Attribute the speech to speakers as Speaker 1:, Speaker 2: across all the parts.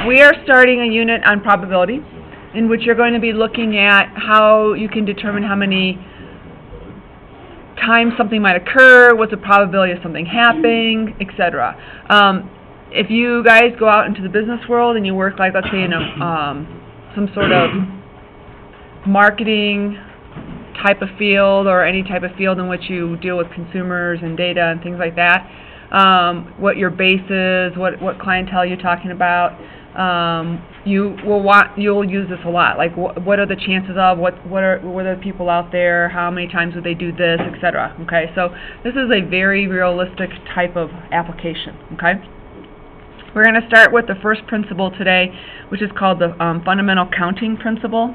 Speaker 1: we are starting a unit on probability in which you're going to be looking at how you can determine how many times something might occur, what's the probability of something happening, etc. If you guys go out into the business world and you work, like, let's say in some sort of marketing type of field or any type of field in which you deal with consumers and data and things like that, what your base is, what clientele you're talking about, you'll use this a lot. Like, what are the chances of, what are the people out there, how many times would they do this, etc. Okay, so this is a very realistic type of application. Okay, we're going to start with the first principle today, which is called the fundamental counting principle,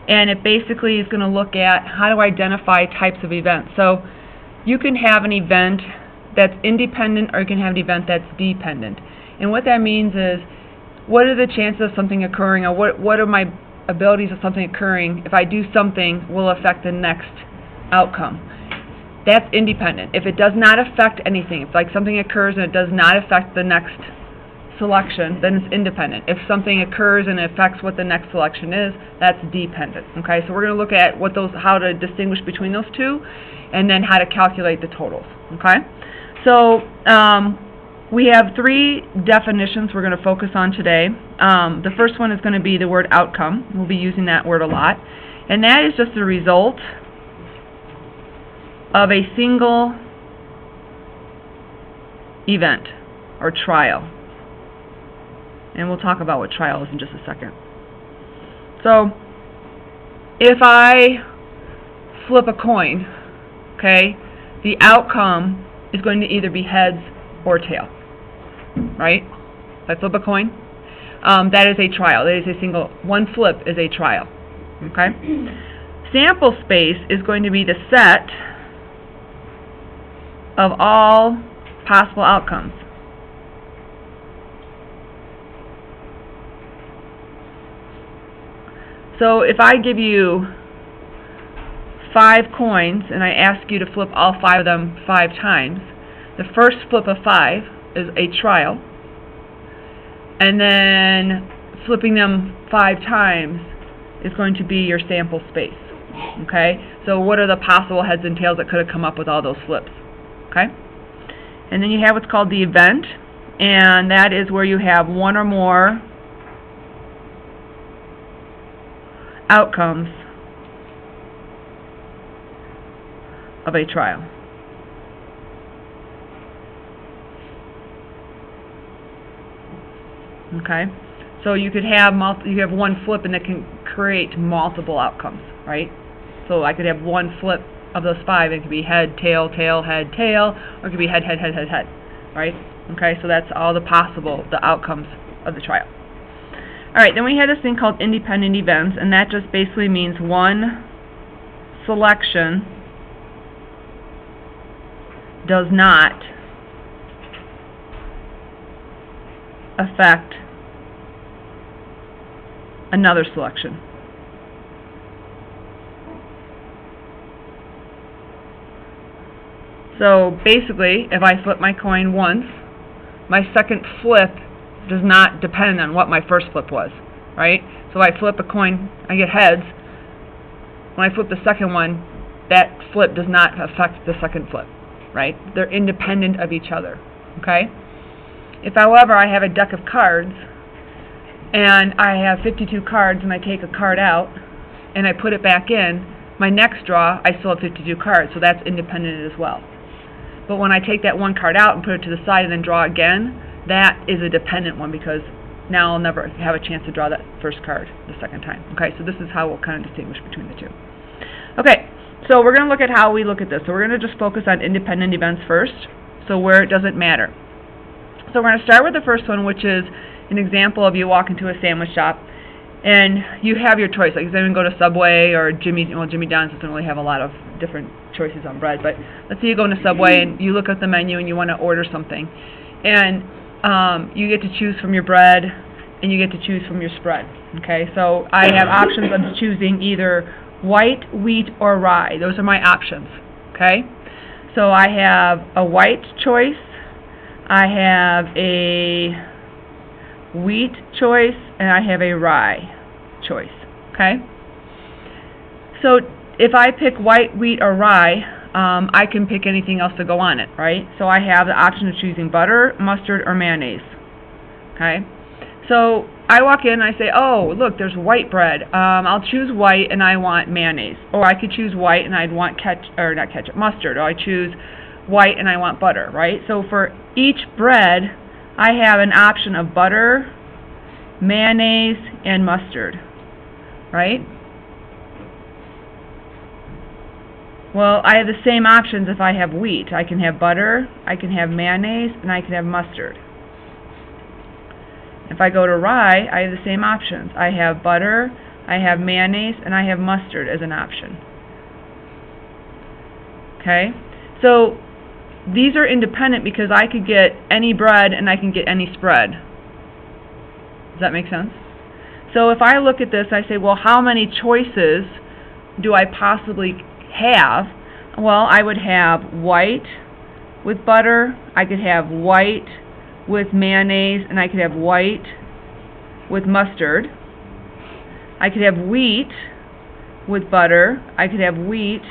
Speaker 1: and it basically is going to look at how to identify types of events. So you can have an event that's independent, or you can have an event that's dependent. And what that means is, what are the chances of something occurring, or what are my abilities of something occurring if I do something will affect the next outcome? That's independent. If it does not affect anything, if like something occurs and it does not affect the next selection, then it's independent. If something occurs and it affects what the next selection is, that's dependent. Okay, so we're going to look at how to distinguish between those two, and then how to calculate the totals. Okay, so we have three definitions we're going to focus on today. The first one is going to be the word outcome. We'll be using that word a lot, and that is just the result of a single event or trial. And we'll talk about what trial is in just a second. So, if I flip a coin, okay, the outcome is going to either be heads or tail, right? If I flip a coin, that is a trial. That is a single, one flip is a trial, okay? Sample space is going to be the set of all possible outcomes. So if I give you 5 coins and I ask you to flip all 5 of them 5 times, the first flip of 5 is a trial, and then flipping them 5 times is going to be your sample space. Okay? So what are the possible heads and tails that could have come up with all those flips? Okay? And then you have what's called the event, and that is where you have one or more outcomes of a trial. Okay, so you could have one flip and it can create multiple outcomes, right? So I could have one flip of those 5, and it could be head, tail, tail, head, tail, or it could be head, head, head, head, head, right? Okay, so that's all the outcomes of the trial. Alright, then we have this thing called independent events, and that just basically means one selection does not affect another selection. So basically, if I flip my coin once, my second flip does not depend on what my first flip was, right? So I flip a coin, I get heads. When I flip the second one, that flip does not affect the second flip, right? They're independent of each other, okay? If, however, I have a deck of cards, and I have 52 cards, and I take a card out, and I put it back in, my next draw, I still have 52 cards, so that's independent as well. But when I take that one card out and put it to the side and then draw again, that is a dependent one, because now I'll never have a chance to draw that first card the second time. Okay, so this is how we'll kind of distinguish between the two. Okay, so we're going to look at how we look at this. So we're going to just focus on independent events first, so where it doesn't matter. So we're going to start with the first one, which is an example of you walk into a sandwich shop, and you have your choice. Like, you can go to Subway or Jimmy John's doesn't really have a lot of different choices on bread, but let's say you go into Subway and you look at the menu and you want to order something, and you get to choose from your bread and you get to choose from your spread. Okay, so I have options of choosing either white, wheat, or rye. Those are my options. Okay, so I have a white choice, I have a wheat choice, and I have a rye choice. Okay? So if I pick white, wheat, or rye, I can pick anything else to go on it, right? So I have the option of choosing butter, mustard, or mayonnaise. Okay? So I walk in and I say, oh, look, there's white bread. I'll choose white and I want mayonnaise. Or I could choose white and I'd want mustard. Or I choose white and I want butter, right? So for each bread, I have an option of butter, mayonnaise, and mustard, right? Well, I have the same options if I have wheat. I can have butter, I can have mayonnaise, and I can have mustard. If I go to rye, I have the same options. I have butter, I have mayonnaise, and I have mustard as an option. Okay? So these are independent because I could get any bread and I can get any spread. Does that make sense? So if I look at this, I say, well, how many choices do I possibly have? Well, I would have white with butter, I could have white with mayonnaise, and I could have white with mustard. I could have wheat with butter, I could have wheat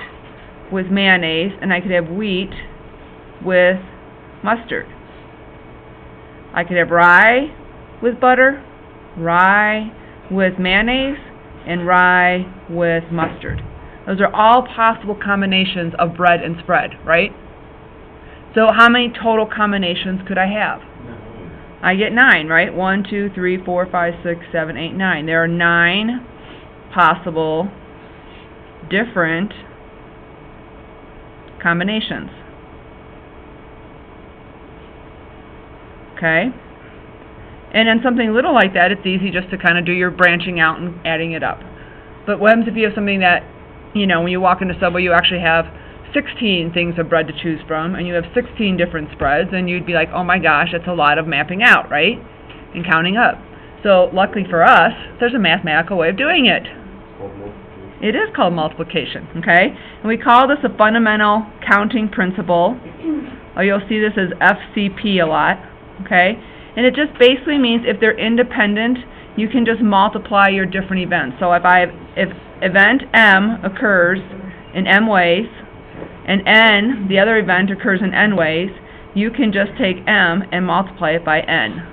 Speaker 1: with mayonnaise, and I could have wheat with mustard. I could have rye with butter, rye with mayonnaise, and rye with mustard. Those are all possible combinations of bread and spread, right? So how many total combinations could I have? I get 9, right? 1, 2, 3, 4, 5, 6, 7, 8, 9. There are 9 possible different combinations. Okay? And in something little like that, it's easy just to kind of do your branching out and adding it up. But what happens if you have something that, you know, when you walk into Subway, you actually have 16 things of bread to choose from, and you have 16 different spreads, and you'd be like, oh my gosh, that's a lot of mapping out, right? And counting up. So luckily for us, there's a mathematical way of doing it. It is called multiplication, okay? And we call this a fundamental counting principle, or you'll see this as FCP a lot, okay? And it just basically means if they're independent, you can just multiply your different events. So if event M occurs in M ways, and N, the other event, occurs in N ways, you can just take M and multiply it by N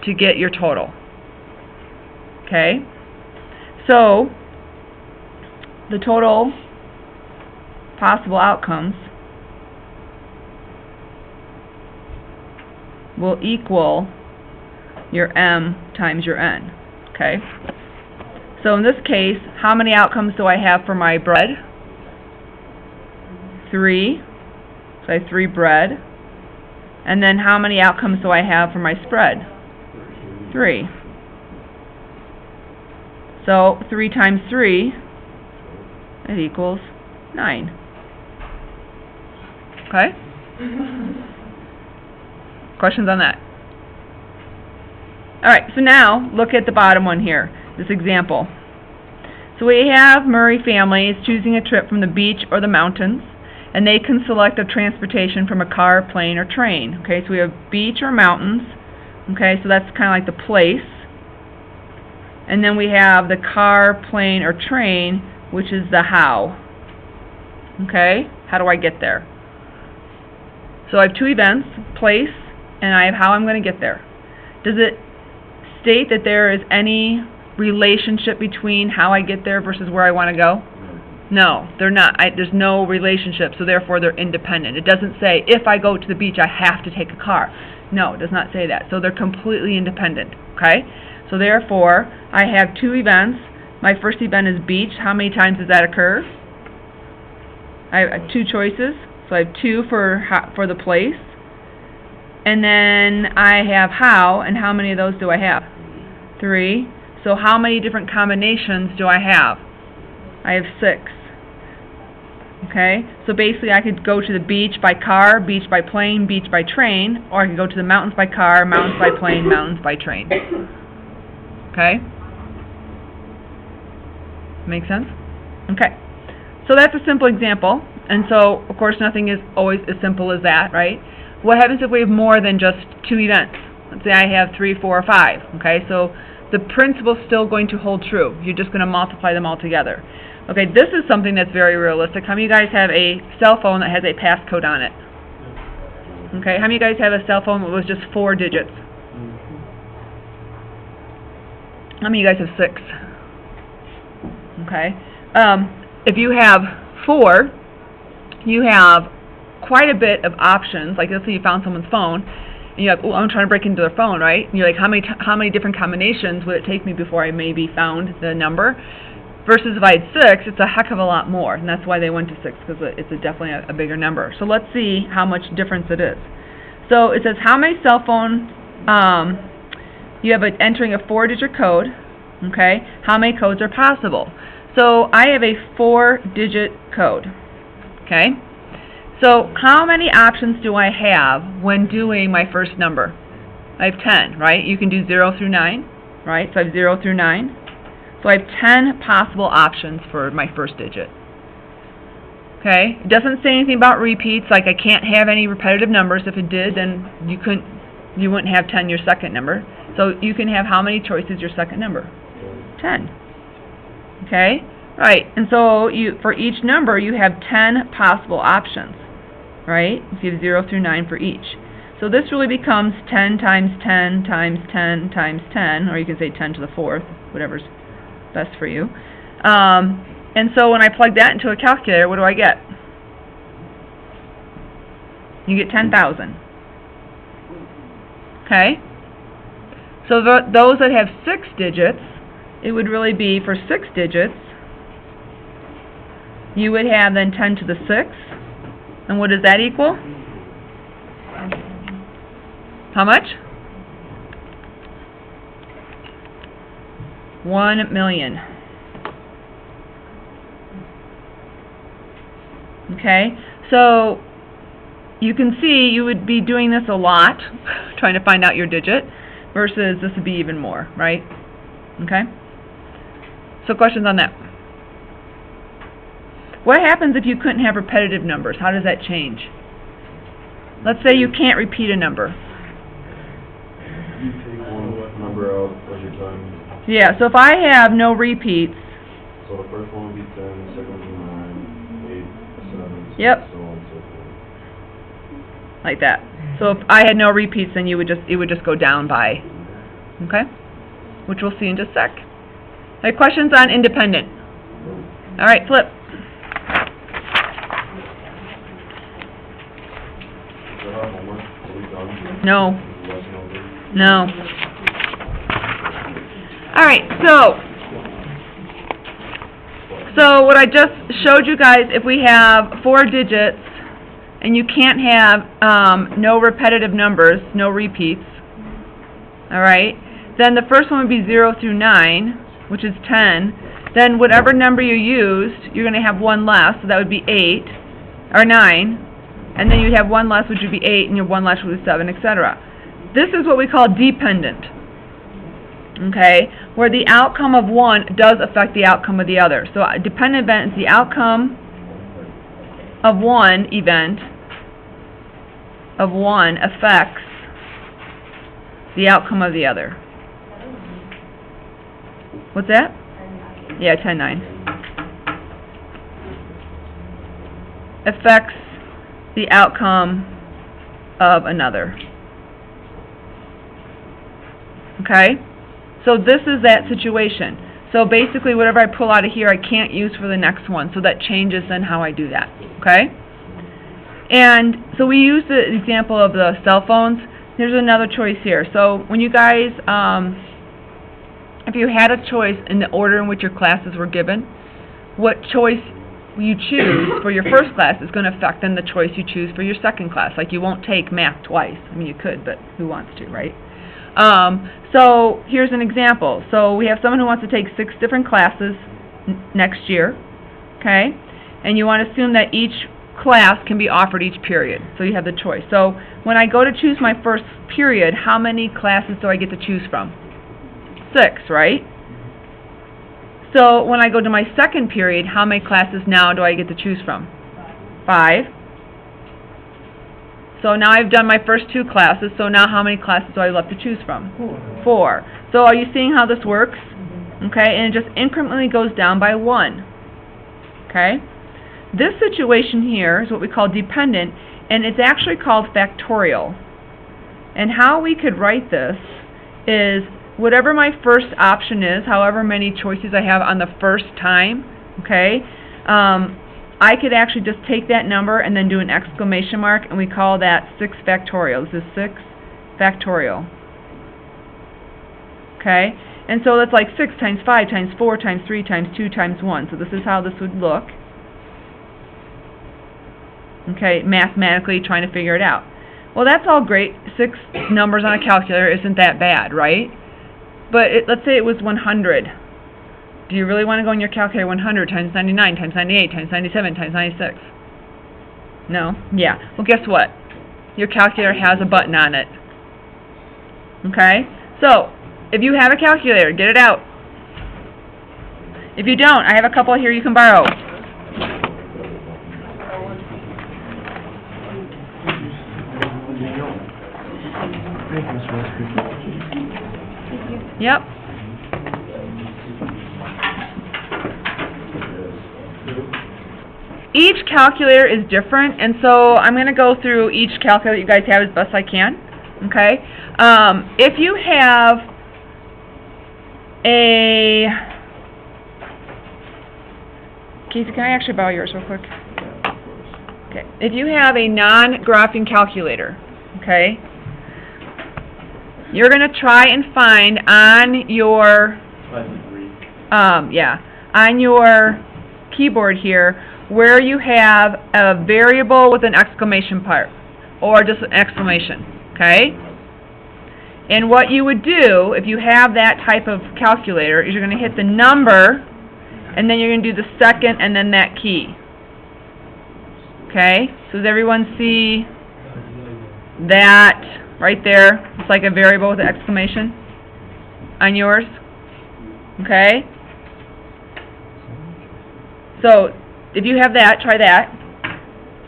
Speaker 1: to get your total. Okay? So, the total possible outcomes will equal your M times your N. Okay? So in this case, how many outcomes do I have for my bread? 3. So I have 3 bread. And then how many outcomes do I have for my spread? 3. So 3 times 3, it equals 9. Okay? Questions on that? Alright, so now look at the bottom one here, this example. So we have Murray family is choosing a trip from the beach or the mountains, and they can select a transportation from a car, plane, or train. Okay, so we have beach or mountains. Okay, so that's kind of like the place. And then we have the car, plane, or train, which is the how. Okay, how do I get there? So I have 2 events, place, and I have how I'm going to get there. Does it state that there is any relationship between how I get there versus where I want to go? No, they're not. There's no relationship, so therefore they're independent. It doesn't say, if I go to the beach, I have to take a car. No, it does not say that. So they're completely independent, okay? So therefore, I have 2 events. My first event is beach. How many times does that occur? I have 2 choices. So I have 2 for the place. And then I have how, and how many of those do I have? 3. So how many different combinations do I have? I have 6. Okay, so basically I could go to the beach by car, beach by plane, beach by train, or I could go to the mountains by car, mountains by plane, mountains by train. Okay? Make sense? Okay. So that's a simple example, and so of course nothing is always as simple as that, right? What happens if we have more than just 2 events? Let's say I have 3, 4, 5. Okay, so the principle is still going to hold true. You're just going to multiply them all together. Okay, this is something that's very realistic. How many of you guys have a cell phone that has a passcode on it? Okay, how many of you guys have a cell phone that was just 4 digits? How many of you guys have 6? Okay, if you have 4, you have quite a bit of options. Like, let's say you found someone's phone, and you're like, oh, I'm trying to break into their phone, right? And you're like, how many different combinations would it take me before I maybe found the number? Versus if I had 6, it's a heck of a lot more, and that's why they went to 6, because it's definitely a bigger number. So let's see how much difference it is. So it says how many cell phone, you have entering a 4-digit code, okay? How many codes are possible? So I have a 4-digit code, okay? So how many options do I have when doing my first number? I have 10, right? You can do 0 through 9, right? So I have 0 through 9. So I have 10 possible options for my first digit. Okay? It doesn't say anything about repeats, like I can't have any repetitive numbers. If it did, then you wouldn't have 10 your second number. So you can have how many choices your second number? 10. Okay? Right. And so for each number you have 10 possible options. Right? So you have 0 through 9 for each. So this really becomes 10 times 10 times 10 times 10, or you can say 10 to the 4th, whatever's best for you. And so when I plug that into a calculator, what do I get? You get 10,000. Okay? So those that have 6 digits, it would really be for 6 digits, you would have then 10 to the 6th. And what does that equal? How much? 1 million. Okay, so you can see you would be doing this a lot, trying to find out your digit, versus this would be even more, right? Okay? So questions on that? What happens if you couldn't have repetitive numbers? How does that change? Let's say you can't repeat a number.
Speaker 2: You take one number out as your time.
Speaker 1: Yeah, so if I have no repeats.
Speaker 2: So the first one would be 10, the second would be 9, 8, 7,
Speaker 1: Yep.
Speaker 2: so on and so forth.
Speaker 1: Like that. So if I had no repeats, then it would just go down by. Okay? Which we'll see in just a sec. Any questions on independent? All right, flip.
Speaker 2: Is that our homework? Are we done?
Speaker 1: No.
Speaker 2: Is the lesson over?
Speaker 1: No. All right, so what I just showed you guys, if we have 4 digits and you can't have no repetitive numbers, no repeats, all right, then the first one would be 0 through 9, which is 10. Then whatever number you used, you're going to have 1 less, so that would be 8, or 9, and then you'd have 1 less, which would be 8, and your 1 less would be 7, etc. This is what we call dependent. Okay, where the outcome of one does affect the outcome of the other. So a dependent event is the outcome of one event of one affects the outcome of the other. What's that? Yeah, 10-9. Affects the outcome of another. Okay? So this is that situation. So basically whatever I pull out of here I can't use for the next one. So that changes then how I do that. Okay? And so we use the example of the cell phones. There's another choice here. So when you guys, if you had a choice in the order in which your classes were given, what choice you choose for your first class is going to affect then the choice you choose for your second class. Like you won't take math twice. I mean you could, but who wants to, right? So here's an example. So we have someone who wants to take 6 different classes next year, okay? And you want to assume that each class can be offered each period. So you have the choice. So when I go to choose my first period, how many classes do I get to choose from? 6, right? So when I go to my second period, how many classes now do I get to choose from? 5. So now I've done my first 2 classes, so now how many classes do I have left to choose from? 4. So are you seeing how this works? Okay, and it just incrementally goes down by 1. Okay? This situation here is what we call dependent, and it's actually called factorial. And how we could write this is whatever my first option is, however many choices I have on the first time, okay, I could actually just take that number and then do an exclamation mark, and we call that 6 factorial. This is 6 factorial. Okay? And so that's like 6 times 5 times 4 times 3 times 2 times 1. So this is how this would look. Okay, mathematically trying to figure it out. Well, that's all great. 6 numbers on a calculator isn't that bad, right? But let's say it was 100. Do you really want to go in your calculator 100 times 99 times 98 times 97 times 96? No? Yeah. Well, guess what? Your calculator has a button on it. Okay? So, if you have a calculator, get it out. If you don't, I have a couple here you can borrow. Yep. Each calculator is different, and so I'm going to go through each calculator you guys have as best I can. Okay? If you have a... Casey, can I actually borrow yours real quick? Okay. If you have a non-graphing calculator, okay, you're going to try and find on your on your keyboard here where you have a variable with an exclamation part or just an exclamation, okay? And what you would do if you have that type of calculator is you're going to hit the number and then you're going to do the second and then that key. Okay? So does everyone see that right there? It's like a variable with an exclamation on yours. Okay? So if you have that, try that.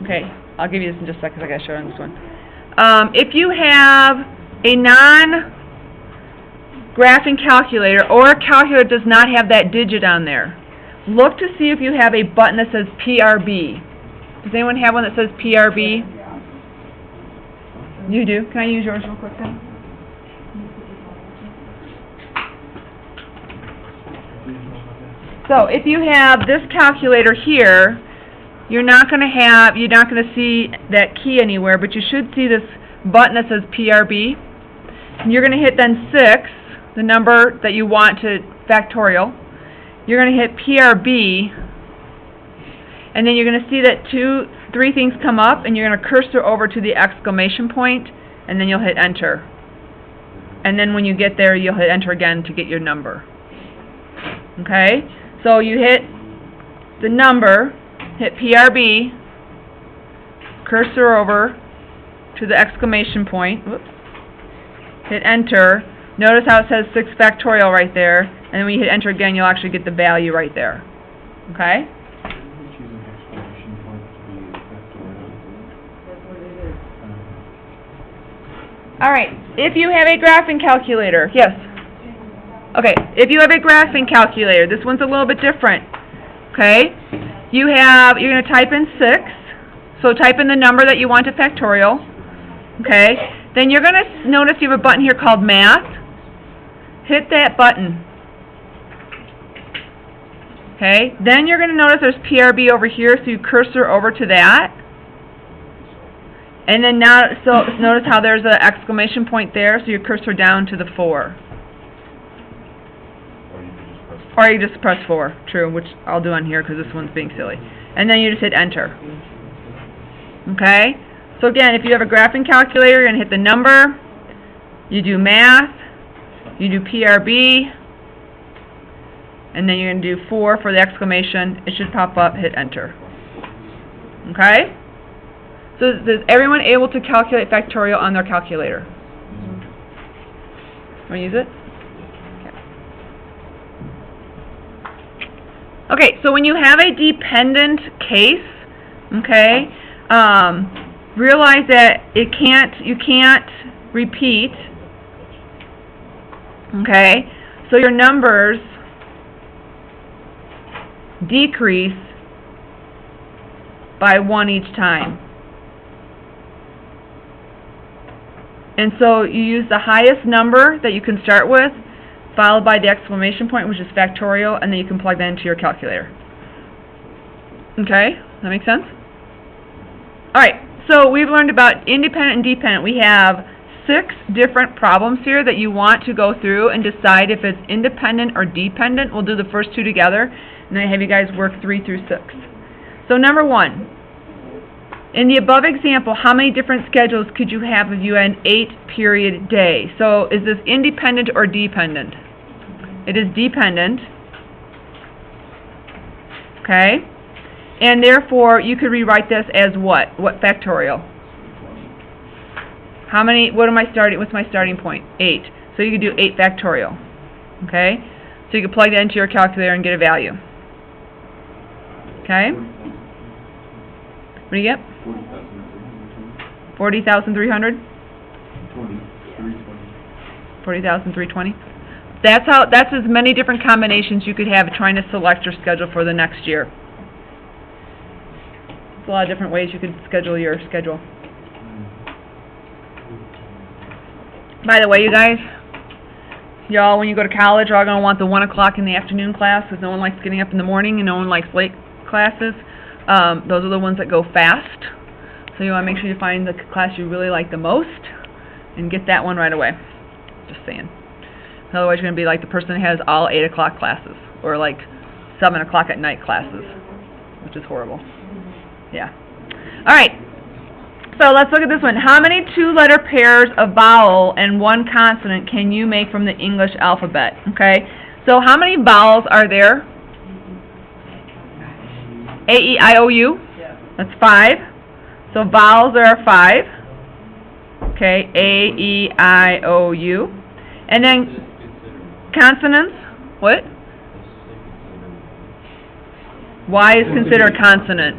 Speaker 1: Okay, I'll give you this in just a second. I got to show you on this one. If you have a non-graphing calculator or a calculator that does not have that digit on there, look to see if you have a button that says PRB. Does anyone have one that says PRB? You do. Can I use yours real quick then? So if you have this calculator here, you're not going to see that key anywhere, but you should see this button that says PRB. And you're going to hit then 6, the number that you want to factorial. You're going to hit PRB, and then you're going to see that 3 things come up, and you're going to cursor over to the exclamation point, and then you'll hit enter. And then when you get there, you'll hit enter again to get your number. Okay? So you hit the number, hit PRB, cursor over to the exclamation point, whoops, hit enter. Notice how it says 6 factorial right there, and then when you hit enter again, you'll actually get the value right there. Okay? Alright, if you have a graphing calculator, yes? Okay, if you have a graphing calculator, this one's a little bit different. Okay? You're going to type in 6, so type in the number that you want to factorial. Okay? Then you're going to notice you have a button here called Math. Hit that button. Okay? Then you're going to notice there's PRB over here, so you cursor over to that. And then now, so notice how there's an exclamation point there, so you cursor down to the 4. Or you just press 4, true, which I'll do on here because this one's being silly. And then you just hit enter. Okay? So again, if you have a graphing calculator, you're going to hit the number, you do math, you do PRB, and then you're going to do 4 for the exclamation. It should pop up, hit enter. Okay? So is everyone able to calculate factorial on their calculator? Want to use it? Okay, so when you have a dependent case, okay, realize that you can't repeat, okay? So your numbers decrease by 1 each time. And so you use the highest number that you can start with, followed by the exclamation point, which is factorial, and then you can plug that into your calculator. Okay? Does that make sense? Alright, so we've learned about independent and dependent. We have 6 different problems here that you want to go through and decide if it's independent or dependent. We'll do the first 2 together, and then I have you guys work 3 through 6. So number 1. In the above example, how many different schedules could you have if you had an 8-period day? So is this independent or dependent? It is dependent. Okay? And therefore, you could rewrite this as what? What factorial? How many, what's my starting point? 8. So you could do 8 factorial. Okay? So you could plug that into your calculator and get a value. Okay? What do you get? 40,300? 40,320. That's as many different combinations you could have trying to select your schedule for the next year. There's a lot of different ways you could schedule your schedule. By the way, you guys, y'all, when you go to college, you're all going to want the 1 o'clock in the afternoon class because no one likes getting up in the morning and no one likes late classes. Those are the ones that go fast. So you want to make sure you find the class you really like the most and get that one right away. Just saying. Otherwise you're going to be like the person that has all 8 o'clock classes or like 7 o'clock at night classes, which is horrible. Yeah. Alright. So let's look at this one. How many 2-letter pairs of vowel and 1 consonant can you make from the English alphabet? Okay. So how many vowels are there? A, E, I, O, U? That's 5. So vowels there are 5. Okay, A, E, I, O, U. And then consonants, what? Y is considered a consonant.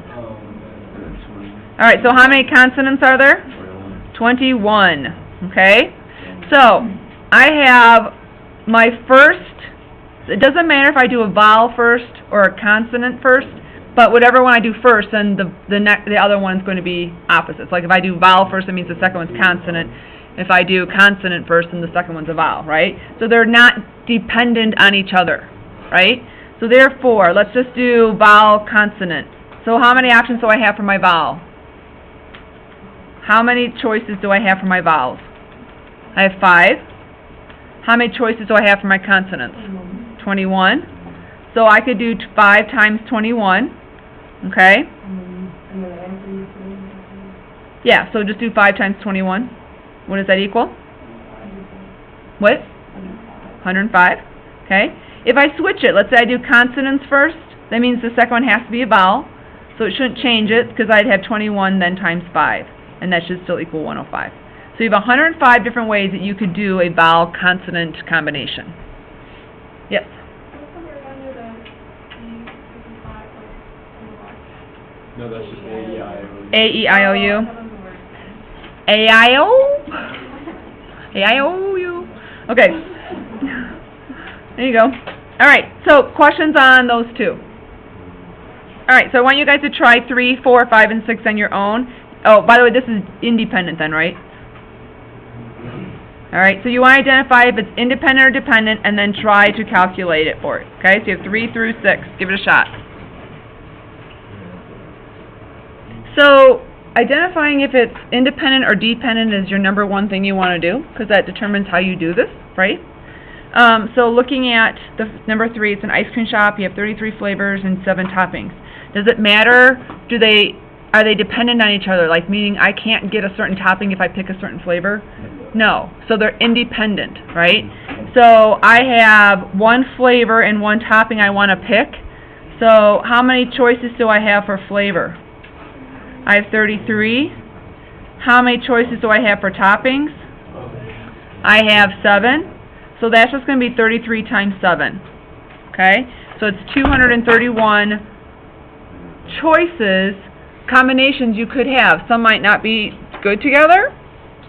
Speaker 1: Alright, so how many consonants are there? 21. Okay? So, I have my first, it doesn't matter if I do a vowel first or a consonant first, but whatever one I do first, then the other one's going to be opposites. Like if I do vowel first, it means the second one's consonant. If I do consonant first, then the second one's a vowel, right? So they're not dependent on each other, right? So therefore, let's just do vowel, consonant. So how many options do I have for my vowel? How many choices do I have for my vowels? I have 5. How many choices do I have for my consonants? 21. So I could do 5 times 21. Okay? Yeah, so just do 5 times 21. What does that equal? What? 105. Okay? If I switch it, let's say I do consonants first, that means the second one has to be a vowel. So it shouldn't change it because I'd have 21 then times 5. And that should still equal 105. So you have 105 different ways that you could do a vowel-consonant combination. Yes?
Speaker 2: No, that's just A-E-I-O-U.
Speaker 1: A-E-I-O-U. A-I-O? A-I-O-U. Okay. There you go. Alright, so questions on those 2. Alright, so I want you guys to try 3, 4, 5, and 6 on your own. Oh, by the way, this is independent then, right? Alright, so you want to identify if it's independent or dependent and then try to calculate it for it. Okay, so you have 3 through 6. Give it a shot. So, identifying if it's independent or dependent is your number 1 thing you want to do, because that determines how you do this, right? So looking at the number 3, it's an ice cream shop. You have 33 flavors and 7 toppings. Does it matter? Are they dependent on each other? Like, meaning I can't get a certain topping if I pick a certain flavor? No. So they're independent, right? So I have 1 flavor and 1 topping I want to pick. So how many choices do I have for flavor? I have 33. How many choices do I have for toppings? I have 7. So that's just going to be 33 times 7. Okay? So it's 231 choices combinations you could have. Some might not be good together,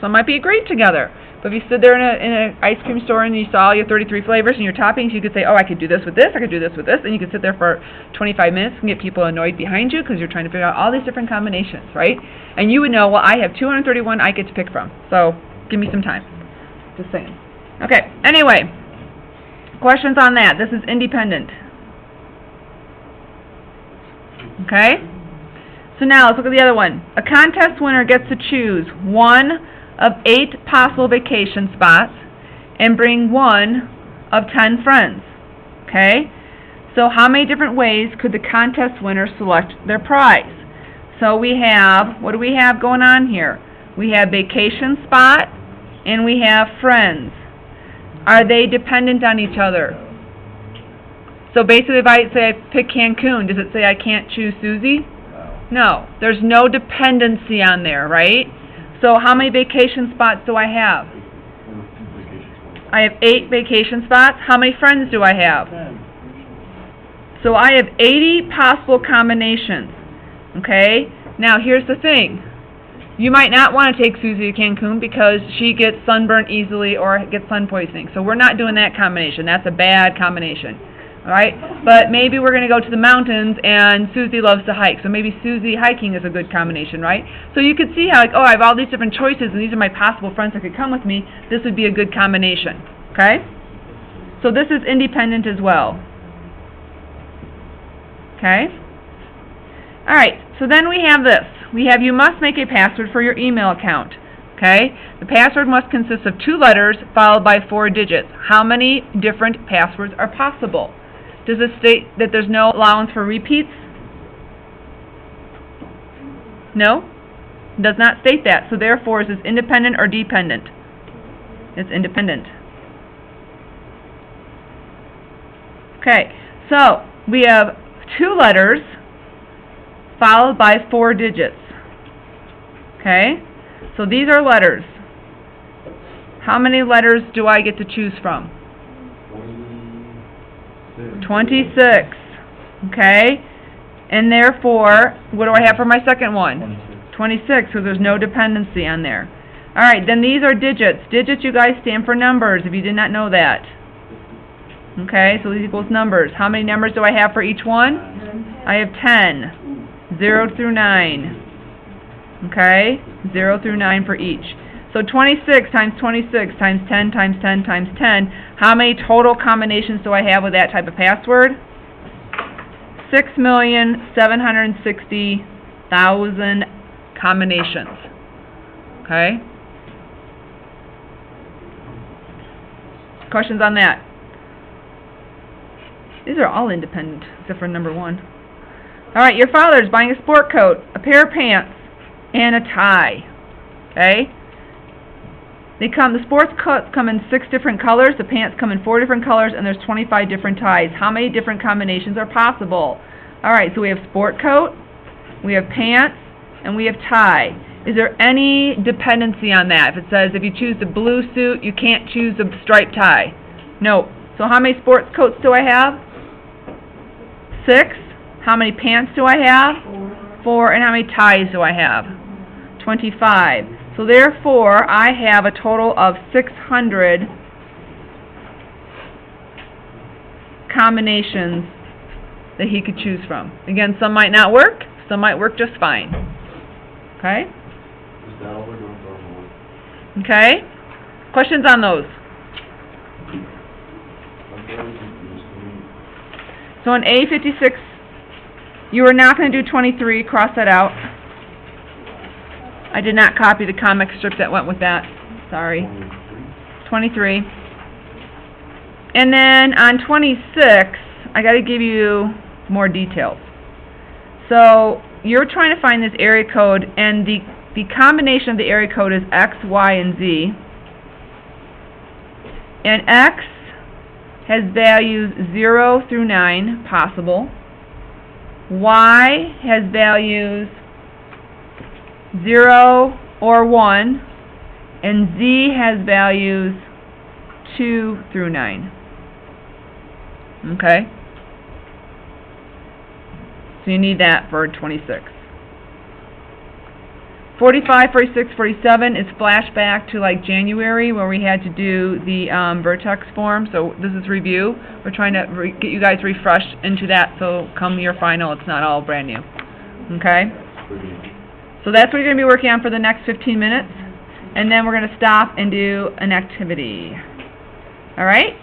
Speaker 1: some might be great together. But if you stood there in an ice cream store and you saw all your 33 flavors and your toppings, you could say, oh, I could do this with this, I could do this with this, and you could sit there for 25 minutes and get people annoyed behind you because you're trying to figure out all these different combinations, right? And you would know, well, I have 231 I get to pick from, so give me some time. Just saying. Okay, anyway, questions on that. This is independent. Okay? So now let's look at the other one. A contest winner gets to choose one of 8 possible vacation spots and bring one of 10 friends. Okay? So how many different ways could the contest winner select their prize? So we have, what do we have going on here? We have vacation spot and we have friends. Are they dependent on each other? So basically if I say I pick Cancun, does it say I can't choose Susie? No. There's no dependency on there, right? So how many vacation spots do I have? I have 8 vacation spots. How many friends do I have?
Speaker 2: 10.
Speaker 1: So I have 80 possible combinations. Okay? Now here's the thing. You might not want to take Susie to Cancun because she gets sunburned easily or gets sun poisoning. So we're not doing that combination. That's a bad combination. Alright? But maybe we're going to go to the mountains and Susie loves to hike. So maybe Susie hiking is a good combination, right? So you could see how, like, oh, I have all these different choices and these are my possible friends that could come with me. This would be a good combination. Okay? So this is independent as well. Okay? Alright, so then we have this. We have you must make a password for your email account. Okay? The password must consist of 2 letters followed by 4 digits. How many different passwords are possible? Does it state that there's no allowance for repeats? No? It does not state that. So therefore, is this independent or dependent? It's independent. Okay, so we have 2 letters followed by 4 digits. Okay? So these are letters. How many letters do I get to choose from? 26. Okay? And therefore, what do I have for my second one? 26, so there's no dependency on there. Alright, then these are digits. Digits, you guys, stand for numbers, if you did not know that. Okay, so this equals numbers. How many numbers do I have for each one? I have 10. 0 through 9. Okay? 0 through 9 for each. So 26 times 26 times 10 times 10 times 10. How many total combinations do I have with that type of password? 6,760,000 combinations. Okay? Questions on that? These are all independent, except for number 1. Alright, your father is buying a sport coat, a pair of pants, and a tie. Okay? The sports coats come in 6 different colors, the pants come in 4 different colors, and there's 25 different ties. How many different combinations are possible? Alright, so we have sport coat, we have pants, and we have tie. Is there any dependency on that? If it says if you choose the blue suit, you can't choose the striped tie. No. So how many sports coats do I have? 6. How many pants do I have? 4. And how many ties do I have? 25. So therefore, I have a total of 600 combinations that he could choose from. Again, some might not work, some might work just fine. Okay?
Speaker 2: Is that all we're doing for our homework?
Speaker 1: Okay? Questions on those?
Speaker 2: I'm very confused.
Speaker 1: So in A56, you are not going to do 23, cross that out. I did not copy the comic strip that went with that. Sorry. 23. And then on 26, I got to give you more details. So you're trying to find this area code, and the combination of the area code is X, Y, and Z. And X has values 0 through 9 possible. Y has values 0 or 1, and Z has values 2 through 9. Okay? So you need that for 26. 45, 46, 47 is flashback to like January where we had to do the vertex form. So this is review. We're trying to get you guys refreshed into that so come your final it's not all brand new. Okay? So that's what you're going to be working on for the next 15 minutes. And then we're going to stop and do an activity. Alright?